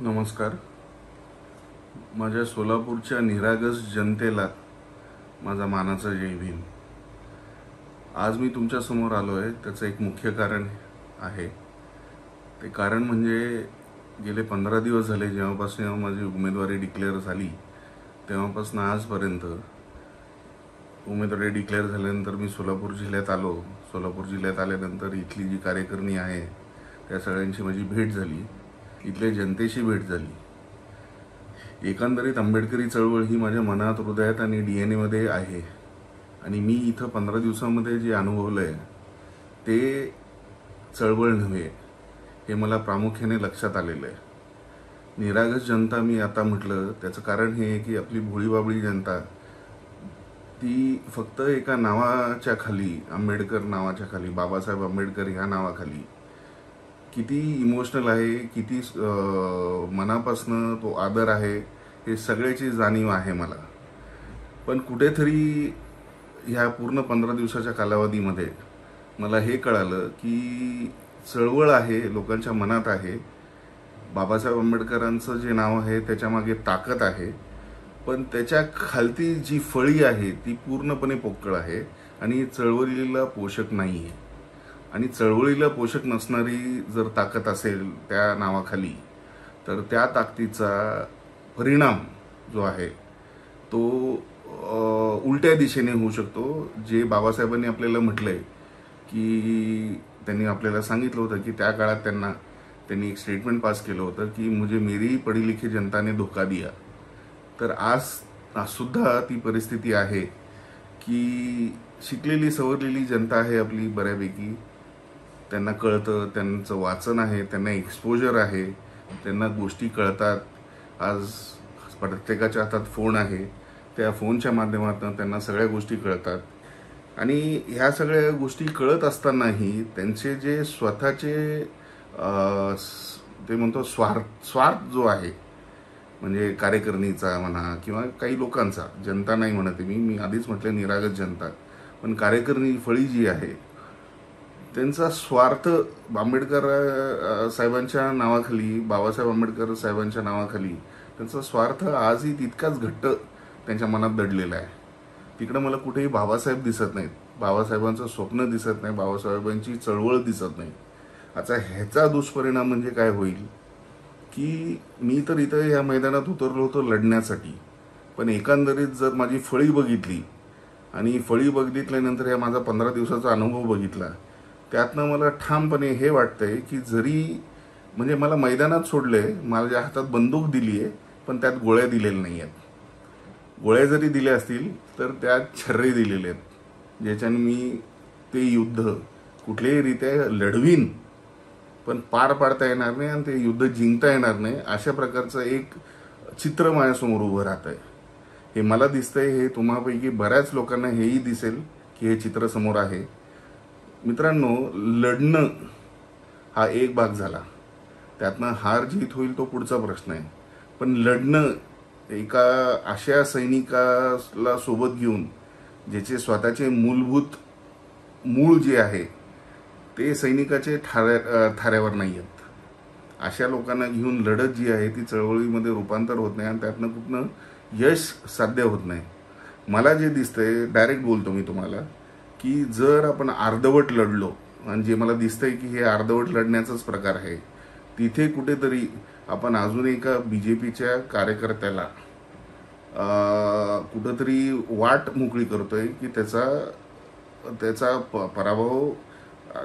नमस्कार. माझ्या सोलापूरच्या निरागस जनतेला माझा मानाचा जय भीम. आज मी तुमच्या समोर आलो आहे त्याचं एक मुख्य कारण आहे. ते कारण म्हणजे गेले 15 दिवस झाले जेव्हापासून माझी उमेदवारी डिक्लेअर झाली तेव्हापासून आजपर्यंत. उमेदवारी डिक्लेअर झाल्यानंतर मी सोलापूर जिल्ह्यात आलो. सोलापूर जिल्ह्यात आल्यानंतर इथली जी कार्यकारिणी आहे त्या सगळ्यांची माझी भेट झाली, इथल्या जनतेशी भेट झाली. एकंदरीत आंबेडकरी चळवळ ही माझ्या मनात, हृदयात आणि DNA मध्ये आहे. आणि मी इथं 15 दिवसांमध्ये जे अनुभवलंय ते चळवळ नव्हे हे मला प्रामुख्याने लक्षात आलेलं आहे. निरागस जनता मी आता म्हटलं त्याचं कारण हे की आपली भोळीबाबळी जनता ती फक्त एका नावाच्या खाली, आंबेडकर नावाच्या खाली, बाबासाहेब आंबेडकर ह्या नावाखाली किती इमोशनल आहे, किती मनापासनं तो आदर आहे हे सगळ्याची जाणीव आहे मला. पण कुठेतरी ह्या पूर्ण 15 दिवसाच्या कालावधीमध्ये मला हे कळालं की चळवळ आहे, लोकांच्या मनात आहे. बाबासाहेब आंबेडकरांचं जे नाव आहे त्याच्यामागे ताकद आहे, पण त्याच्या खालती जी फळी आहे ती पूर्णपणे पोकळ आहे आणि चळवळीला पोषक नाही आहे. आणि चळवळीला पोषक नसणारी जर ताकद असेल त्या नावाखाली तर त्या ताकदीचा परिणाम जो आहे तो उलट्या दिशेने होऊ शकतो. जे बाबासाहेबांनी आपल्याला म्हटलंय की त्यांनी आपल्याला सांगितलं होतं की त्या काळात त्यांनी एक स्टेटमेंट पास केलं होतं की मुझे मेरी पढ़ी लिखी जनता ने धोखा दिया. तर आज सुद्धा ती परिस्थिती आहे की शिकलेली सवरलेली जनता आहे आपली बऱ्यापैकी. त्यांना कळतं, त्यांचं वाचन आहे, त्यांना एक्सपोजर आहे, त्यांना गोष्टी कळतात. आज प्रत्येकाच्या हातात फोन आहे, त्या फोनच्या माध्यमातून त्यांना सगळ्या गोष्टी कळतात. आणि ह्या सगळ्या गोष्टी कळत असतानाही त्यांचे जे स्वतःचे ते म्हणतो स्वार्थ जो आहे, म्हणजे कार्यकारिणीचा म्हणा किंवा काही लोकांचा, जनता नाही म्हणते मी आधीच म्हटलं निरागस जनता, पण कार्यकारिणी फळी जी आहे त्यांचा स्वार्थ आंबेडकर साहेबांच्या नावाखाली, बाबासाहेब आंबेडकर साहेबांच्या नावाखाली त्यांचा स्वार्थ आजही तितकाच घट्ट त्यांच्या मनात दडलेला आहे. तिकडं मला कुठेही बाबासाहेब दिसत नाहीत, बाबासाहेबांचं स्वप्न दिसत नाही, बाबासाहेबांची चळवळ दिसत नाही. आता ह्याचा दुष्परिणाम म्हणजे काय होईल की मी तर इथं या मैदानात उतरलो होतो लढण्यासाठी, पण एकंदरीत जर माझी फळी बघितली आणि फळी बघितल्यानंतर या माझा 15 दिवसाचा अनुभव बघितला, त्यातनं मला ठामपणे हे वाटतंय की जरी म्हणजे मला मैदानात सोडलंय, माझ्या हातात बंदूक दिली आहे, पण त्यात गोळ्या दिलेल्या नाही आहेत. गोळ्या जरी दिल्या असतील तर त्यात छर्रे दिलेले आहेत, ज्याच्याने मी ते युद्ध कुठल्याही रीत्या लढवीन, पण पार पाडता येणार नाही आणि ते युद्ध जिंकता येणार नाही. अशा प्रकारचं एक चित्र माझ्यासमोर उभं राहत आहे. हे मला दिसतंय, हे तुम्हापैकी बऱ्याच लोकांना हेही दिसेल की हे चित्र समोर आहे. मित्रांनो, लढणं हा एक भाग झाला, त्यातनं हार जीत होईल तो पुढचा प्रश्न आहे. पण लढणं एका अशा सैनिकाला सोबत घेऊन ज्याचे स्वतःचे मूलभूत मूळ जे आहे ते सैनिकाचे थाऱ्यावर नाही आहेत, अशा लोकांना घेऊन लढत जी आहे ती चळवळीमध्ये रूपांतर होत नाही आणि त्यातनं कुठनं यश साध्य होत नाही. मला जे दिसतंय, डायरेक्ट बोलतो मी तुम्हाला, की जर आपण अर्धवट लढलो, आणि जे मला दिसतंय की हे अर्धवट लढण्याचाच प्रकार आहे, तिथे कुठेतरी आपण अजून एका BJPच्या कार्यकर्त्याला कुठेतरी वाट मोकळी करतोय की त्याचा पराभव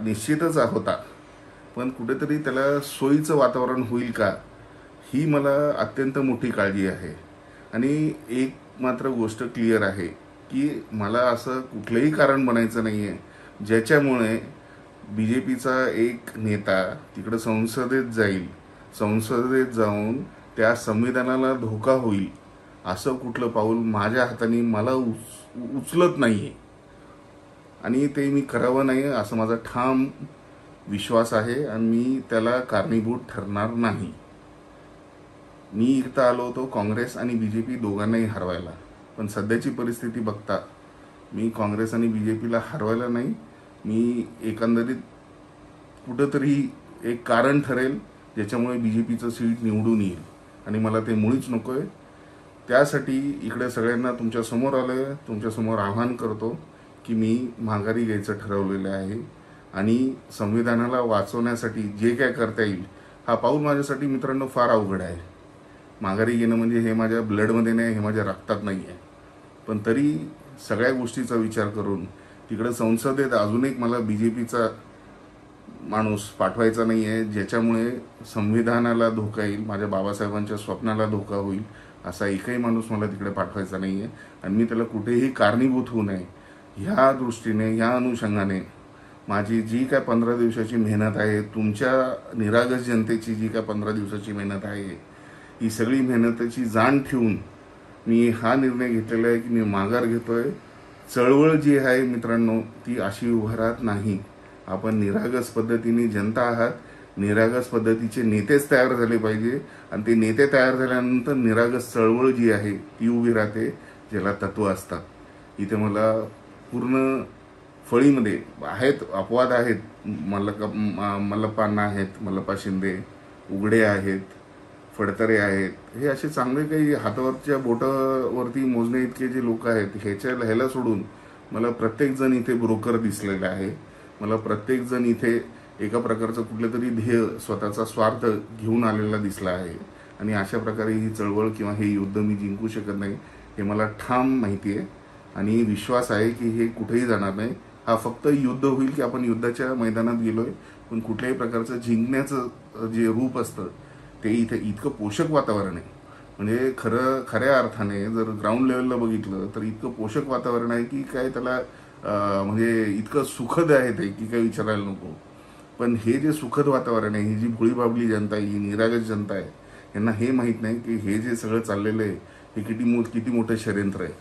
निश्चितच होता, पण कुठेतरी त्याला सोयीचं वातावरण होईल का, ही मला अत्यंत मोठी काळजी आहे. आणि एक मात्र गोष्ट क्लिअर आहे की मला असं कुठलंही कारण बनायचं नाही आहे ज्याच्यामुळे BJPचा एक नेता तिकडं संसदेत जाईल, संसदेत जाऊन त्या संविधानाला धोका होईल असं कुठलं पाऊल माझ्या हाताने मला उचलत नाही आहे. आणि ते मी करावं नाही असं माझा ठाम विश्वास आहे आणि मी त्याला कारणीभूत ठरणार नाही. मी इथं आलो होतो काँग्रेस आणि BJP दोघांनाही हरवायला, पण सध्याची परिस्थिती बघता मी काँग्रेस आणि BJPला हरवायला नाही, मी एकंदरीत कुठंतरी एक कारण ठरेल ज्याच्यामुळे BJPचं सीट निवडून येईल आणि मला ते मुळीच नको आहे. त्यासाठी इकडे सगळ्यांना तुमच्या समोर आलोय, तुमच्या समोर आवाहन करतो की मी माघारी घ्यायचं ठरवलेलं आहे आणि संविधानाला वाचवण्यासाठी जे काय करता येईल, हा पाऊल माझ्यासाठी मित्रांनो फार अवघड आहे. माघारी घेणं म्हणजे हे माझ्या ब्लडमध्ये नाही, हे माझ्या रक्तात नाही आहे. पण तरी सगळ्या गोष्टीचा विचार करून तिकडे संसदेत अजून एक मला BJPचा माणूस पाठवायचा नाही आहे, ज्याच्यामुळे संविधानाला धोका येईल, माझ्या बाबासाहेबांच्या स्वप्नाला धोका होईल. असा एकही माणूस मला तिकडे पाठवायचा नाही आहे आणि मी त्याला कुठेही कारणीभूत होऊ नये ह्या दृष्टीने, ह्या अनुषंगाने माझी जी काय 15 दिवसाची मेहनत आहे, तुमच्या निरागस जनतेची जी काय 15 दिवसाची मेहनत आहे, ही सगळी मेहनतीची जाण ठेवून मी हा निर्णय घेतलेला आहे की मी माघार घेतोय. चळवळ जी आहे मित्रांनो ती अशी उभा राहत नाही. आपण निरागस पद्धतीने जनता आहात, निरागस पद्धतीचे नेतेच तयार झाले पाहिजे आणि ते नेते तयार झाल्यानंतर निरागस चळवळ जी आहे ती उभी राहते, ज्याला तत्व असतात. इथे मला पूर्ण फळीमध्ये आहेत, अपवाद आहेत, मल्लप्पांना आहेत, मल्लप्पा शिंदे, उघडे आहेत, फडतरे आहेत, हे असे चांगले काही हातावरच्या बोटावरती मोजणे इतके जे लोक आहेत, ह्याला सोडून मला प्रत्येक जण इथे ब्रोकर दिसलेला आहे. मला प्रत्येक जण इथे एका प्रकारचं कुठलं तरी ध्येय, स्वतःचा स्वार्थ घेऊन आलेला दिसला आहे आणि अशा प्रकारे ही चळवळ किंवा हे युद्ध मी जिंकू शकत नाही हे मला ठाम माहिती आहे आणि विश्वास आहे की हे कुठेही जाणार नाही. हा फक्त युद्ध होईल की आपण युद्धाच्या मैदानात गेलोय, पण कुठल्याही प्रकारचं जिंकण्याचं जे रूप असतं ते इथे इतकं पोषक वातावरण आहे. म्हणजे खऱ्या अर्थाने जर ग्राउंड लेवलला बघितलं तर इतकं पोषक वातावरण आहे की काय त्याला म्हणजे इतकं सुखद आहे ते की काही विचारायला नको. पण हे जे सुखद वातावरण आहे, ही जी भोळी बाबली जनता आहे, ही निरागस जनता आहे, यांना हे माहीत नाही की हे जे सगळं चाललेलं आहे हे किती मोठं षड्यंत्र आहे.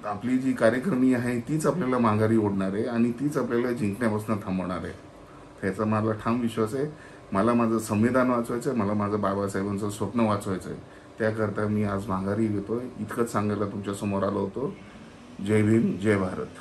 आपली जी कार्यकारिणी आहे तीच आपल्याला माघारी ओढणार आहे आणि तीच आपल्याला जिंकण्यापासून थांबवणार आहे. त्याचा मला ठाम विश्वास आहे. मला माझं संविधान वाचवायचं आहे, मला माझं बाबासाहेबांचं स्वप्न वाचवायचं आहे. त्याकरता मी आज माघारी घेतोय. इतकंच सांगायला तुमच्या समोर आलो होतो. जय भीम, जय भारत.